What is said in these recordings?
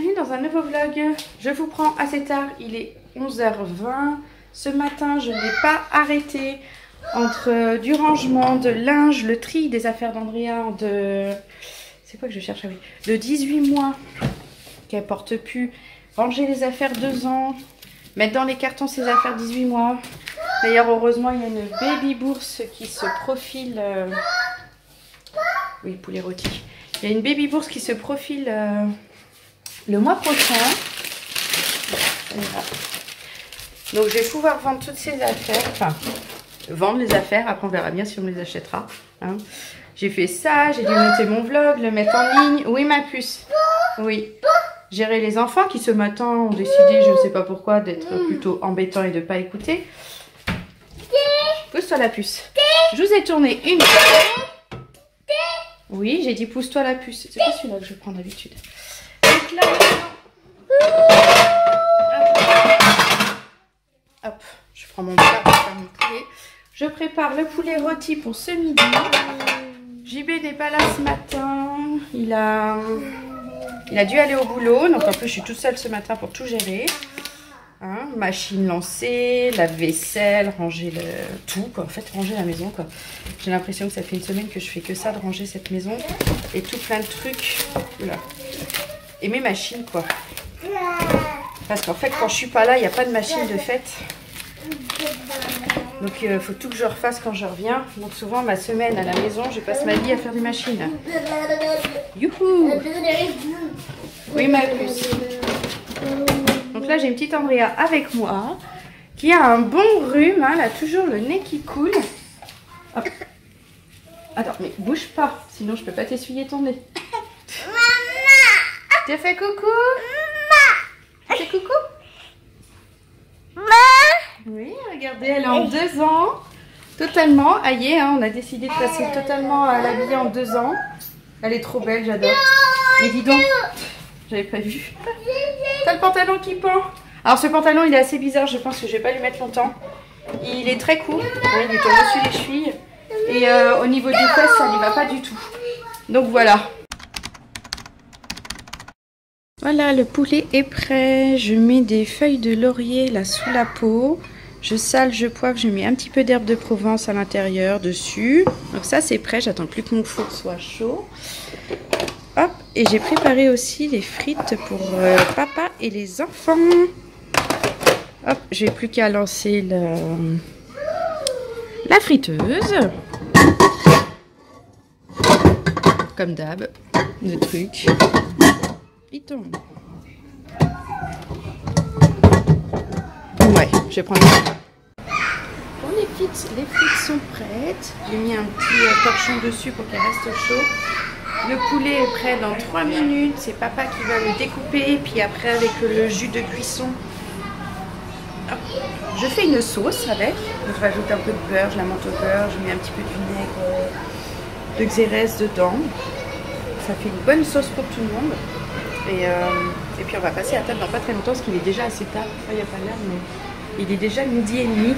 Bienvenue dans un nouveau vlog. Je vous prends assez tard, il est 11h20. Ce matin, je n'ai pas arrêté entre du rangement, de linge, le tri des affaires d'Andrea de... C'est quoi que je cherche? Ah oui. De 18 mois, qu'elle porte plus. Ranger les affaires 2 ans. Mettre dans les cartons ses affaires 18 mois. D'ailleurs, heureusement, il y a une baby bourse qui se profile... Oui, poulet rôti. Il y a une baby bourse qui se profile le mois prochain. Voilà. Donc, je vais pouvoir vendre toutes ces affaires. Enfin, vendre les affaires. Après, on verra bien si on me les achètera. Hein. J'ai fait ça. J'ai dû monter mon vlog, le mettre en ligne. Oui, ma puce. Oui. Gérer les enfants qui, ce matin, ont décidé, je ne sais pas pourquoi, d'être plutôt embêtants et de ne pas écouter. Pousse-toi la puce. Je vous ai tourné une fois. Oui, j'ai dit pousse-toi la puce. C'est pas celui-là que je prends d'habitude. Donc là, hop, je prends mon plat pour faire mon poulet. Je prépare le poulet rôti pour ce midi. JB n'est pas là ce matin. Il a dû aller au boulot. Donc en plus, je suis toute seule ce matin pour tout gérer. Hein, machine lancée, la vaisselle, ranger le tout, quoi. En fait, ranger la maison, quoi. J'ai l'impression que ça fait une semaine que je fais que ça, de ranger cette maison. Et tout plein de trucs. Là. Et mes machines, quoi. Parce qu'en fait, quand je suis pas là, il n'y a pas de machine de fête. Donc, il faut tout que je refasse quand je reviens. Donc, souvent, ma semaine à la maison, je passe ma vie à faire des machines. Youhou! Oui, ma puce. Donc là, j'ai une petite Andrea avec moi qui a un bon rhume. Hein, elle a toujours le nez qui coule. Hop. Attends, mais bouge pas, sinon je peux pas t'essuyer ton nez. Maman! T'as fait coucou? Maman! Fais coucou? Maman! Oui, regardez, elle est en 2 ans. Totalement, aïe, hein, on a décidé de passer totalement à l'habiller en 2 ans. Elle est trop belle, j'adore. Mais dis donc, j'avais pas vu. T'as le pantalon qui pend. Alors ce pantalon il est assez bizarre, je pense que je vais pas lui mettre longtemps. Il est très court, il lui tombe dessus les chevilles. Et au niveau des fesses ça lui va pas du tout. Donc voilà. Voilà, le poulet est prêt. Je mets des feuilles de laurier là sous la peau. Je sale, je poivre, je mets un petit peu d'herbe de Provence à l'intérieur dessus. Donc ça c'est prêt, j'attends plus que mon four soit chaud. Hop, et j'ai préparé aussi les frites pour papa et les enfants. Hop, j'ai plus qu'à lancer la friteuse. Comme d'hab, le truc. Il tombe. Ouais, je vais prendre ça. Bon, les frites sont prêtes. J'ai mis un petit torchon dessus pour qu'elles restent chaudes. Le poulet est prêt dans 3 minutes. C'est papa qui va le découper. Puis après, avec le jus de cuisson, hop, je fais une sauce avec. Je rajoute un peu de beurre, je la monte au beurre. Je mets un petit peu de vinaigre de xérès dedans. Ça fait une bonne sauce pour tout le monde. Et puis on va passer à table dans pas très longtemps parce qu'il est déjà assez tard. Enfin, il n'y a pas l'heure, mais il est déjà 12h30.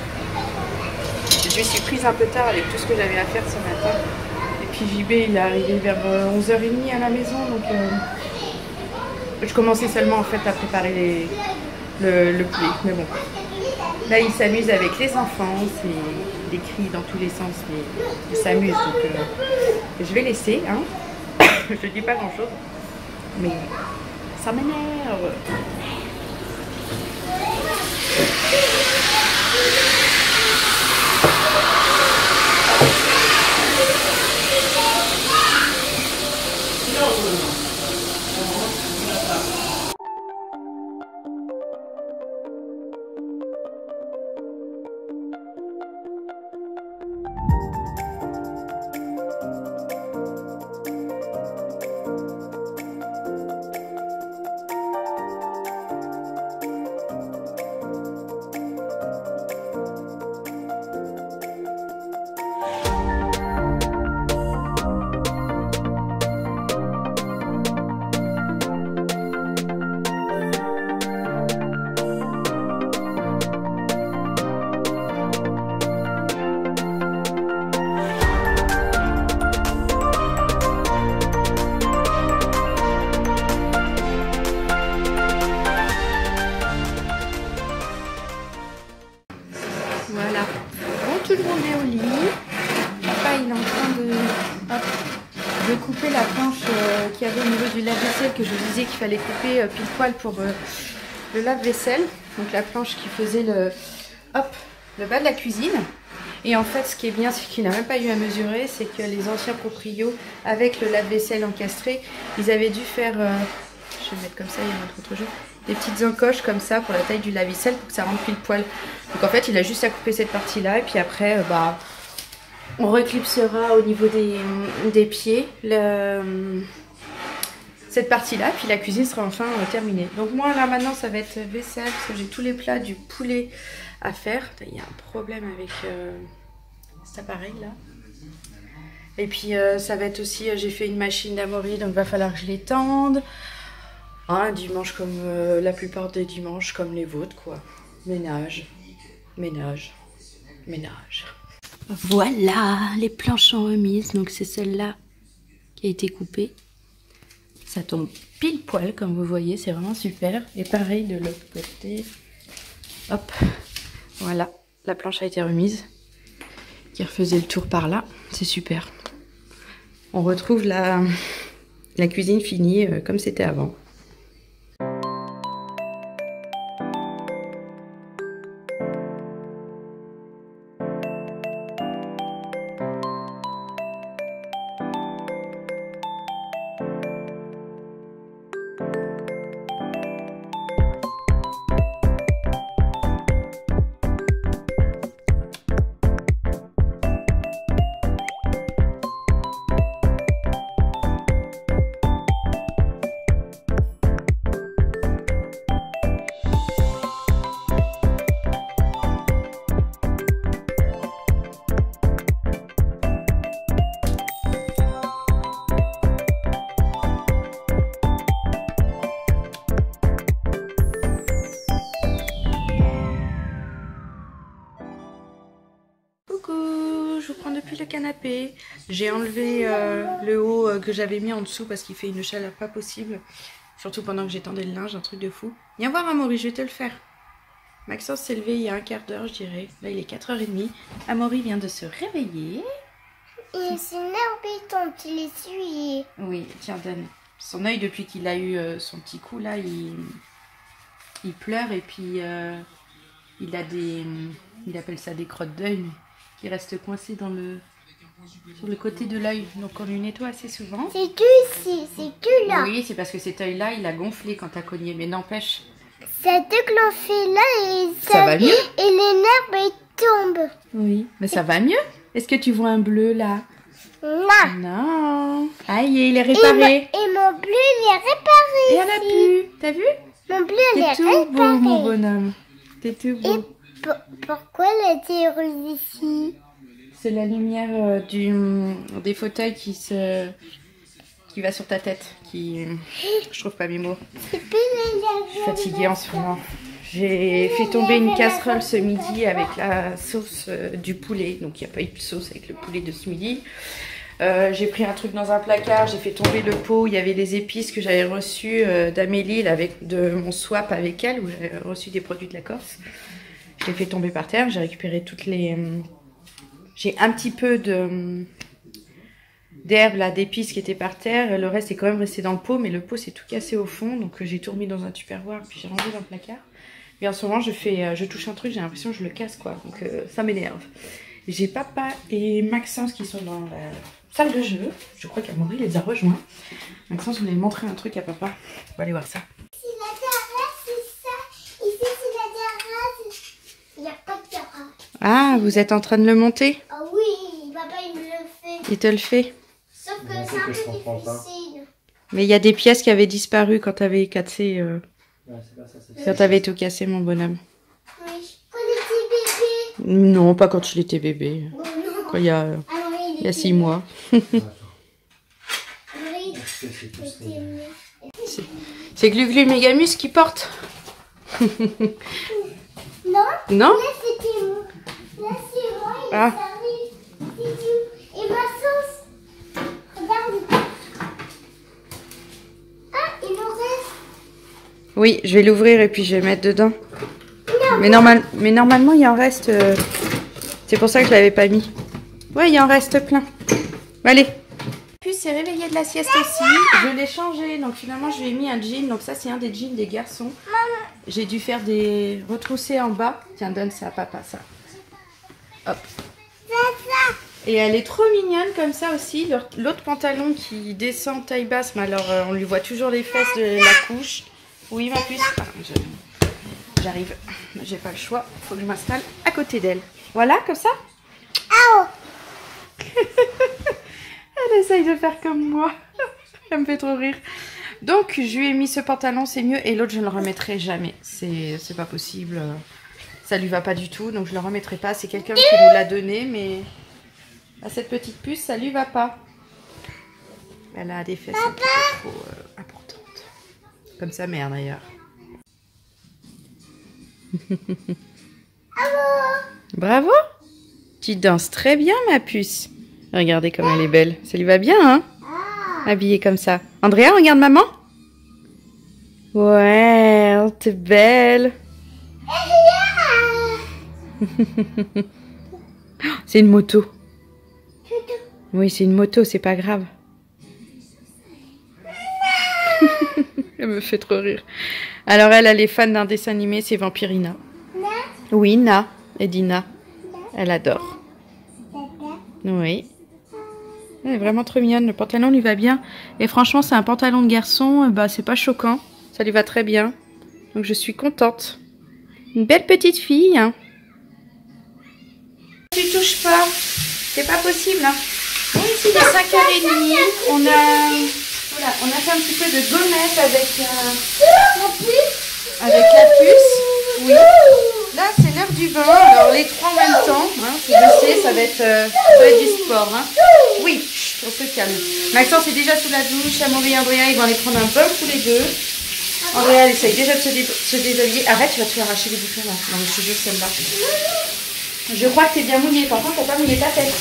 Je me suis prise un peu tard avec tout ce que j'avais à faire ce matin. Puis JB il est arrivé vers 11h30 à la maison, donc je commençais seulement en fait à préparer le poulet, mais bon. Là il s'amuse avec les enfants, c'est des cris dans tous les sens, mais il s'amuse, donc je vais laisser, hein. Je dis pas grand chose, mais ça m'énerve. de couper la planche qu'il y avait au niveau du lave-vaisselle, que je vous disais qu'il fallait couper pile poil pour le lave-vaisselle. Donc la planche qui faisait le bas de la cuisine. Et en fait, ce qui est bien, c'est qu'il n'a même pas eu à mesurer, c'est que les anciens proprios, avec le lave-vaisselle encastré, ils avaient dû faire, je vais mettre comme ça, il y a un autre jour, des petites encoches comme ça pour la taille du lave-vaisselle pour que ça rentre pile poil. Donc en fait, il a juste à couper cette partie-là et puis après, on reclipsera au niveau des pieds cette partie-là, puis la cuisine sera enfin terminée. Donc moi là maintenant, ça va être vaisselle parce que j'ai tous les plats du poulet à faire. Il y a un problème avec cet appareil là. Et puis ça va être aussi, j'ai fait une machine d'Amaury, donc va falloir que je l'étende. Un dimanche comme la plupart des dimanches, comme les vôtres quoi. Ménage, ménage, ménage. Voilà, les planches sont remises, donc c'est celle-là qui a été coupée. Ça tombe pile poil comme vous voyez, c'est vraiment super. Et pareil de l'autre côté. Hop. Voilà, la planche a été remise, qui refaisait le tour par là, c'est super. On retrouve la cuisine finie comme c'était avant. Je vous prends depuis le canapé. J'ai enlevé le haut que j'avais mis en dessous parce qu'il fait une chaleur pas possible. Surtout pendant que j'étendais le linge, un truc de fou. Viens voir Amaury, je vais te le faire. Maxence s'est levé il y a un quart d'heure, je dirais. Là, il est 4h30. Amaury vient de se réveiller. Il s'énerve quand il est essuyé. Oui, tiens, donne. Son œil, depuis qu'il a eu son petit coup, là, il pleure et puis il a des... Il appelle ça des crottes d'œil, qui restent coincées sur le côté de l'œil. Donc on lui nettoie assez souvent. C'est que ici, c'est que là. Oui, c'est parce que cet œil-là, il a gonflé quand t'as cogné. Mais n'empêche. Ça déclenché là et ça va mieux. Et les nerfs tombent. Oui, mais ça va mieux. Est-ce que tu vois un bleu là? Non. Non. Aïe, il est réparé. Et mon bleu, il est réparé. Et il n'y en a plus. T'as vu? Mon bleu, il est réparé. T'es tout beau, mon bonhomme. T'es tout beau. Et pourquoi elle était rose ici? C'est la lumière des fauteuils qui va sur ta tête. Je trouve pas mes mots. Je suis fatiguée en ce moment. J'ai fait tomber une casserole ce midi avec la sauce du poulet. Donc il n'y a pas eu de sauce avec le poulet de ce midi. J'ai pris un truc dans un placard, j'ai fait tomber le pot. Il y avait des épices que j'avais reçues d'Amélie de mon swap avec elle, où j'avais reçu des produits de la Corse. Je l'ai fait tomber par terre. J'ai récupéré toutes les... J'ai un petit peu d'herbe là, d'épices qui étaient par terre. Le reste est quand même resté dans le pot, mais le pot s'est tout cassé au fond. Donc j'ai tout remis dans un tupperware, puis j'ai rangé dans le placard. Mais en ce moment, je touche un truc, j'ai l'impression que je le casse quoi. Donc ça m'énerve. J'ai papa et Maxence qui sont dans la salle de jeu. Je crois qu'Amaury les a rejoints. Maxence voulait montrer un truc à papa. On va aller voir ça. C'est la terrasse, c'est ça. Ici, c'est la terrasse. Il n'y a pas de terrasse. Ah, vous êtes en train de le monter? Ah oui, papa, il me le fait. Il te le fait? Sauf que c'est un peu difficile. Mais il y a des pièces qui avaient disparu quand tu avais cassé. Quand tu avais tout cassé, mon bonhomme. Oui, quand il était bébé. Non, pas quand il était bébé. Oh, non. Quand il y a 6 mois. C'est Glu-Glu Mégamus qui porte. Non. Non? Là, c'était moi. Là, c'est moi. Et Ah. Et ma sauce. Regarde. Ah, il nous reste. Oui, je vais l'ouvrir et puis je vais mettre dedans. Non. Mais normalement, il en reste. C'est pour ça que je l'avais pas mis. Ouais, il en reste plein. Allez. Plus s'est réveillé de la sieste aussi. Je l'ai changé, donc finalement je lui ai mis un jean. Donc ça c'est un des jeans des garçons. J'ai dû faire des retroussés en bas. Tiens, donne ça à papa, ça. Hop. Et elle est trop mignonne comme ça aussi. L'autre pantalon qui descend taille basse, mais alors on lui voit toujours les fesses de la couche. Oui ma puce. Ah, j'arrive. J'ai pas le choix. Faut que je m'installe à côté d'elle. Voilà, comme ça. Elle essaye de faire comme moi. Elle me fait trop rire. Donc je lui ai mis ce pantalon, c'est mieux. Et l'autre je ne le remettrai jamais. C'est pas possible. Ça lui va pas du tout. Donc je le remettrai pas. C'est quelqu'un qui nous l'a donné. Mais à cette petite puce, ça lui va pas. Elle a des fesses un petit peu trop importantes. Comme sa mère d'ailleurs. Bravo. Tu danses très bien ma puce. Regardez comme elle est belle. Ça lui va bien, hein? Habillée comme ça. Andrea, regarde maman. Ouais, t'es belle. C'est une moto. Oui, c'est une moto, c'est pas grave. Elle me fait trop rire. Alors elle est fan d'un dessin animé, c'est Vampirina. Oui, Na. Edina. Elle adore. Oui. Elle est vraiment trop mignonne. Le pantalon lui va bien. Et franchement, c'est un pantalon de garçon. Bah, c'est pas choquant. Ça lui va très bien. Donc, je suis contente. Une belle petite fille. Hein. Tu touches pas. C'est pas possible. Hein. Bon, ici, il est 5h30. On a fait un petit peu de gommette avec la puce. Oui. Là, c'est l'heure du bain. Alors, les trois en même temps. Hein, je sais, ça va être du sport. Hein. Oui, on se calme. Maxence est déjà sous la douche. Amaury et Andrea, ils vont aller prendre un bain tous les deux. Andrea, elle essaye déjà de se déshabiller. Arrête, tu vas te faire arracher les boutons là. Non, mais je te jure, celle-là. Je crois que t'es bien mouillé. Par contre, faut pas mouiller ta tête.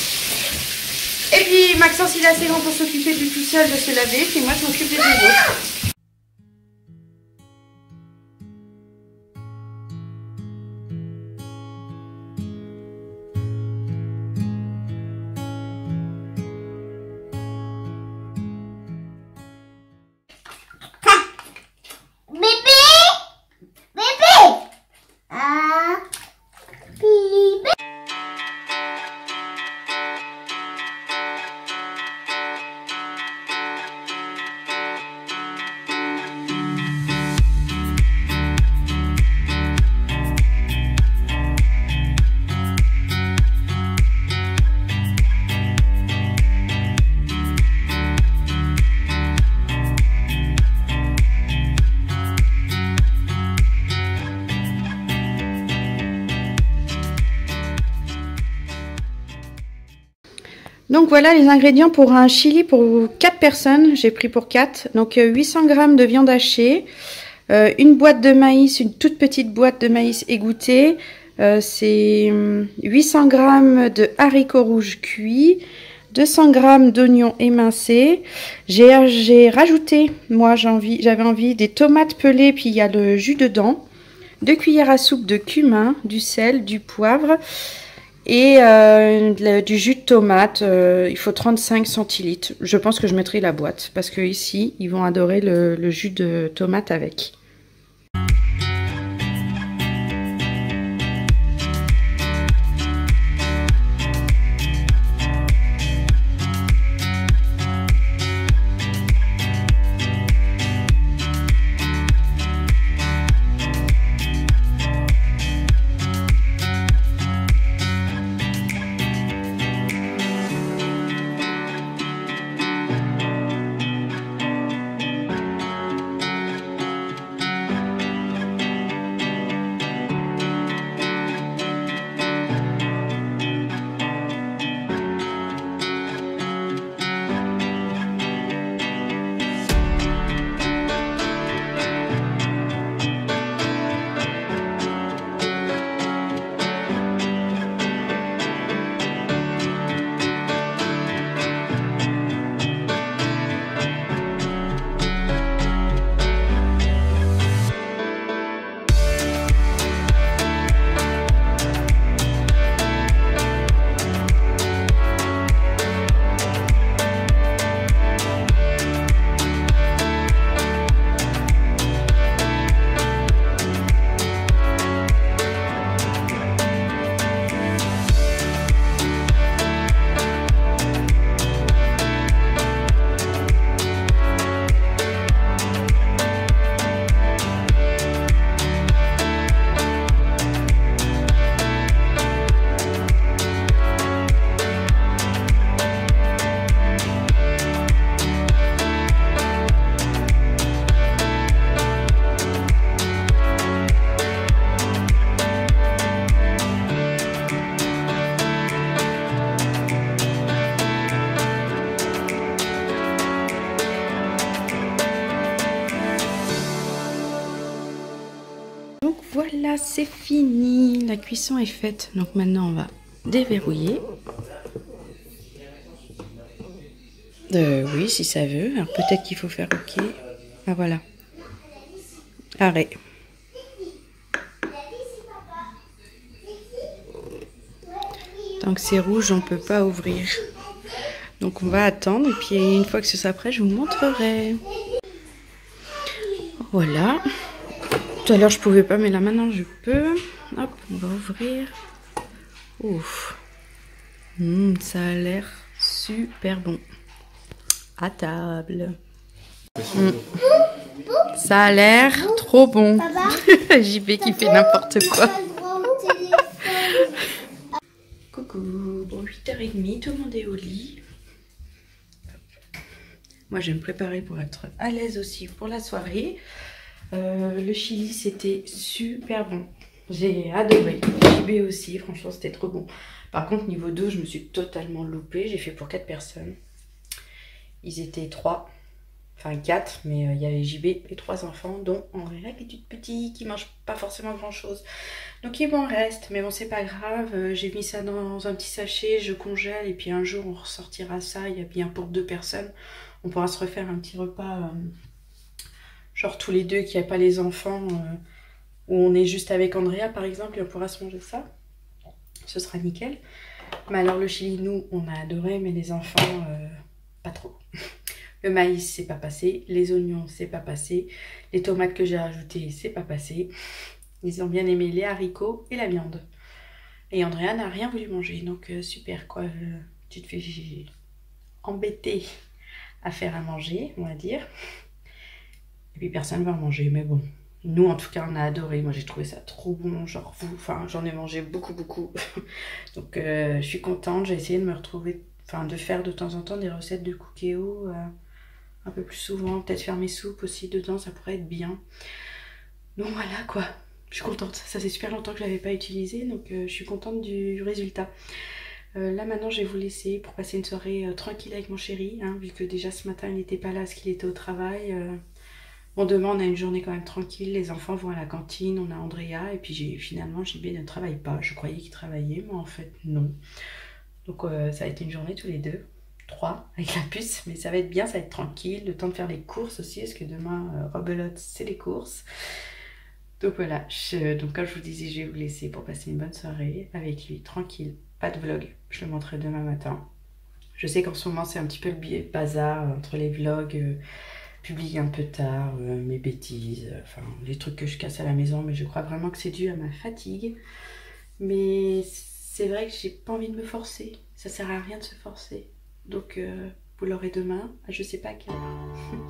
Et puis, Maxence, il est assez grand pour s'occuper lui tout seul de se laver. Puis moi, je m'occupe des deux autres. Donc voilà les ingrédients pour un chili pour 4 personnes. J'ai pris pour 4. Donc 800 g de viande hachée, une boîte de maïs, une toute petite boîte de maïs égoutté. C'est 800 g de haricots rouges cuits, 200 g d'oignons émincés. J'ai rajouté, moi j'avais envie des tomates pelées, puis il y a le jus dedans. 2 cuillères à soupe de cumin, du sel, du poivre. Et du jus de tomate, il faut 35 centilitres. Je pense que je mettrai la boîte parce que ici, ils vont adorer le jus de tomate avec. voilà, c'est fini. La cuisson est faite. Donc maintenant, on va déverrouiller. Oui, si ça veut. Alors peut-être qu'il faut faire OK. Ah voilà. Arrêt. Tant que c'est rouge, on ne peut pas ouvrir. Donc on va attendre. Et puis une fois que ce sera prêt, je vous montrerai. Voilà. Tout à l'heure, je pouvais pas, mais là maintenant, je peux. Hop, on va ouvrir. Ouf. Ça a l'air super bon. À table. Ça a l'air trop bon. JB qui fait n'importe quoi. Coucou. Bon, 8h30, tout le monde est au lit. Moi, je vais me préparer pour être à l'aise aussi pour la soirée. Le chili, c'était super bon. J'ai adoré. JB aussi, franchement, c'était trop bon. Par contre, niveau 2, je me suis totalement loupée. J'ai fait pour 4 personnes. Ils étaient 3, enfin 4, mais il y avait JB et 3 enfants, dont Andrea qui est toute petite, qui mange pas forcément grand chose. Donc il m'en reste, mais bon, c'est pas grave. J'ai mis ça dans un petit sachet, je congèle, et puis un jour on ressortira ça. Il y a bien pour 2 personnes. On pourra se refaire un petit repas, genre tous les deux, qui a pas les enfants, où on est juste avec Andrea par exemple, et on pourra se manger ça. Ce sera nickel. Mais alors le chili, nous, on a adoré, mais les enfants, pas trop. Le maïs, c'est pas passé. Les oignons, c'est pas passé. Les tomates que j'ai rajoutées, c'est pas passé. Ils ont bien aimé les haricots et la viande. Et Andrea n'a rien voulu manger. Donc super quoi. Tu te fais embêter à faire à manger, on va dire. Et puis personne ne va en manger, mais bon. Nous, en tout cas, on a adoré. Moi, j'ai trouvé ça trop bon. Genre vous, enfin, j'en ai mangé beaucoup. Donc, je suis contente. J'ai essayé de me retrouver, enfin, de faire de temps en temps des recettes de cookéo un peu plus souvent. Peut-être faire mes soupes aussi dedans, ça pourrait être bien. Donc voilà, quoi. Je suis contente. Ça fait super longtemps que je ne l'avais pas utilisé, donc je suis contente du résultat. Là, maintenant, je vais vous laisser pour passer une soirée tranquille avec mon chéri, hein, vu que déjà ce matin, il n'était pas là parce qu'il était au travail. Bon, demain, on a une journée quand même tranquille. Les enfants vont à la cantine, on a Andrea. Et puis, finalement, JB ne travaille pas. Je croyais qu'il travaillait, mais en fait, non. Donc, ça va être une journée tous les deux. 3 avec la puce. Mais ça va être bien, ça va être tranquille. Le temps de faire les courses aussi, parce que demain, rebelote, c'est les courses. Donc, voilà. Donc, comme je vous disais, je vais vous laisser pour passer une bonne soirée avec lui, tranquille. Pas de vlog. Je le montrerai demain matin. Je sais qu'en ce moment, c'est un petit peu le bazar entre les vlogs. Publie un peu tard, mes bêtises, enfin les trucs que je casse à la maison, mais je crois vraiment que c'est dû à ma fatigue. Mais c'est vrai que j'ai pas envie de me forcer, ça sert à rien de se forcer. Donc vous l'aurez demain, je sais pas à quelle heure.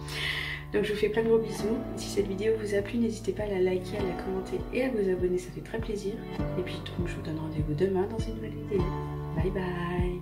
Donc je vous fais plein de gros bisous. Si cette vidéo vous a plu, n'hésitez pas à la liker, à la commenter et à vous abonner, ça fait très plaisir. Et puis donc je vous donne rendez-vous demain dans une nouvelle vidéo. Bye bye.